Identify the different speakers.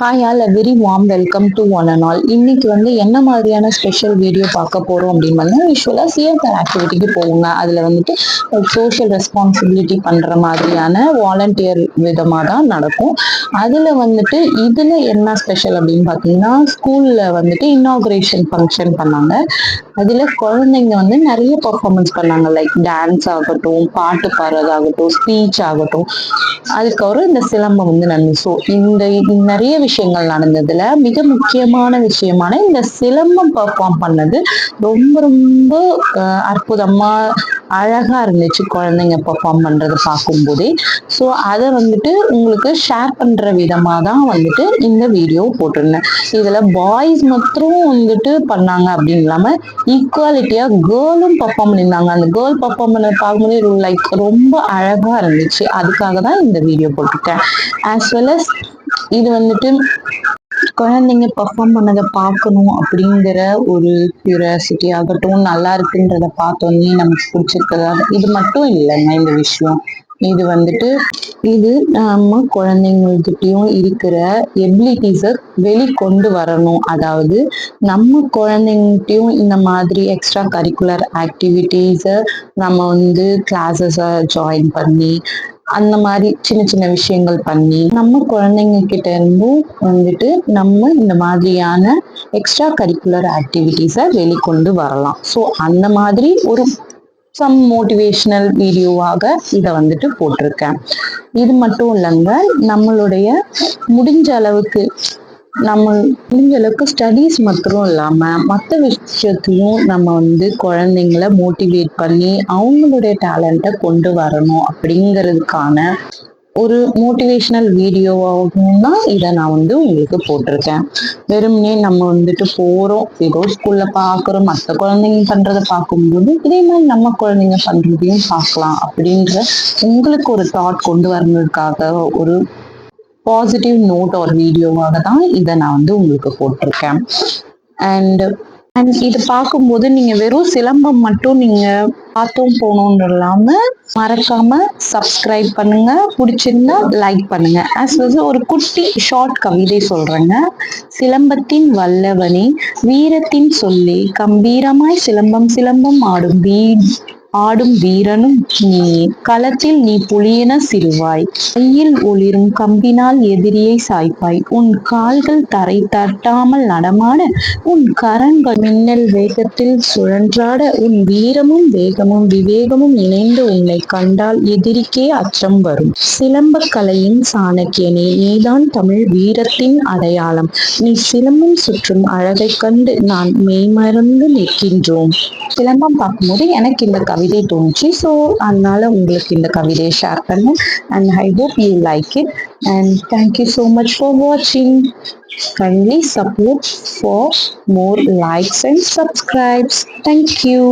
Speaker 1: Hi all very warm welcome to one and all. இன்னைக்கு என்ன மாதிரியான ஸ்பெஷல் வீடியோ பார்க்க போறோம் அப்படின்னு யூஸ்வலாக சிஎஸ்ஆர் ஆக்டிவிட்டிக்கு போகுங்க. அதில் சோஷியல் ரெஸ்பான்சிபிலிட்டி பண்ற மாதிரியான வாலண்டியர் விதமாக தான் நடக்கும். அதில் இதில் என்ன ஸ்பெஷல் அப்படின்னு பார்த்தீங்கன்னா, ஸ்கூலில் இன்னாகுரேஷன் ஃபங்க்ஷன் பண்ணாங்க. அதில் குழந்தைங்க நிறைய பர்ஃபார்மன்ஸ் பண்ணாங்க. லைக் டான்ஸ் ஆகட்டும், பாட்டு பாடுறதாகட்டும், ஸ்பீச் ஆகட்டும், அதுக்கப்புறம் இந்த சிலம்பம் நடந்து. ஸோ இந்த நிறைய விஷயங்கள் நடந்ததுல மிக முக்கியமான விஷயமான இந்த சிலம்பம் பெர்ஃபார்ம் பண்ணது ரொம்ப ரொம்ப அற்புதமா அழகா இருந்துச்சு. குழந்தைங்க பெர்ஃபார்ம் பண்றது பார்க்கும்போதே. ஸோ அதை உங்களுக்கு ஷேர் பண்ற விதமா தான் இந்த வீடியோ போட்டிருந்தேன். இதுல பாய்ஸ் மாத்திரம் பண்ணாங்க அப்படின்னு இல்லாம ஈக்குவாலிட்டியா கேர்ளும் பெர்ஃபார்ம் பண்ணியிருந்தாங்க. அந்த கேர்ள் பெர்ஃபார்ம் பண்ண பார்க்கும்போது லைக் ரொம்ப அழகா இருந்துச்சு. அதுக்காக தான் இந்த வீடியோ போட்டிருக்கேன். ஆஸ் வெல் அஸ் இது குழந்தைங்க பெர்ஃபார்ம் பண்ணதை பார்க்கணும் அப்படிங்கிற ஒரு கியூரியாசிட்டி ஆகட்டும், நல்லா இருக்குன்றத பார்த்தோன்னே நமக்கு பிடிச்சிருக்கிறதா, இது மட்டும் இல்லைங்க இந்த விஷயம். இது நம்ம குழந்தைங்ககிட்டயும் இருக்கிற எபிலிட்டிஸை வெளிக்கொண்டு வரணும். அதாவது நம்ம குழந்தைங்கிட்டையும் இந்த மாதிரி எக்ஸ்ட்ரா கரிக்குலர் ஆக்டிவிட்டீஸை நம்ம கிளாஸஸை ஜாயின் பண்ணி அந்த மாதிரி சின்ன சின்ன விஷயங்கள் பண்ணி நம்ம குழந்தைங்க கிட்ட இருந்து நம்ம இந்த மாதிரியான எக்ஸ்ட்ரா கரிக்குலர் ஆக்டிவிட்டீஸை வெளிக்கொண்டு வரலாம். ஸோ அந்த மாதிரி ஒரு சம் மோட்டிவேஷனல் வீடியோவாக இதை போட்டிருக்கேன். இது மட்டும் இல்லைங்க, நம்மளுடைய முடிஞ்ச அளவுக்கு ஸ்டடீஸ் மாத்திரம் இல்லாம மற்ற விஷயத்தையும் நம்ம குழந்தைங்களை மோட்டிவேட் பண்ணி அவங்களுடைய டேலண்ட்டை கொண்டு வரணும் அப்படிங்கிறதுக்கான ஒரு மோட்டிவேஷனல் வீடியோவாகவும் தான் இதை நான் உங்களுக்கு போட்டிருக்கேன். வெறும்னே நம்ம போறோம், ஏதோ ஸ்கூல்ல பாக்குறோம், மற்ற குழந்தைங்க பண்றதை பார்க்கும்போது இதே மாதிரி நம்ம குழந்தைங்க பண்றதையும் பார்க்கலாம் அப்படின்ற உங்களுக்கு ஒரு தாட் கொண்டு வரதுக்காக ஒரு பாசிட்டிவ் நோட் ஒரு வீடியோவாக தான் இதை நான் உங்களுக்கு போட்டிருக்கேன். அண்ட் இது பார்க்கும்போது நீங்க வெறும் சிலம்பம் மட்டும் நீங்க பார்த்தோம் போனோம்னு இல்லாம மறக்காம சப்ஸ்கிரைப் பண்ணுங்க, பிடிச்சிருந்தா லைக் பண்ணுங்க. ஒரு குட்டி ஷார்ட் கவிதை சொல்றேங்க. சிலம்பத்தின் வல்லவனே, வீரத்தின் சொல்லே, கம்பீரமாய் சிலம்பம் சிலம்பம் ஆடும் வீரனும் நீ, களத்தில் நீ புலியென சிறுவாய், கையில் ஒளிரும் கம்பினால் எதிரியை சாய்ப்பாய், உன் கால்கள் தரை தட்டாமல் நடமாட, உன் கரங்கள் மின்னல் வேகத்தில் சுழன்றாட, உன் வீரமும் வேகமும் விவேகமும் இணைந்து உன்னை கண்டால் எதிரிக்கே அச்சம் வரும். சிலம்ப கலையின் சாணக்கியனே, நீதான் தமிழ் வீரத்தின் அடையாளம். நீ சிலம்பம் சுற்றும் அழகை கண்டு நான் மெய்மறந்து நிற்கின்றோம். சிலம்பம் பார்க்கும்போது எனக்கு இந்த கவிதை தோணுச்சு. ஸோ அதனால உங்களுக்கு இந்த கவிதையை ஷேர் பண்ணேன். And I hope you like it. And thank you so much for வாட்சிங். Kindly support for more likes and subscribes. Thank you.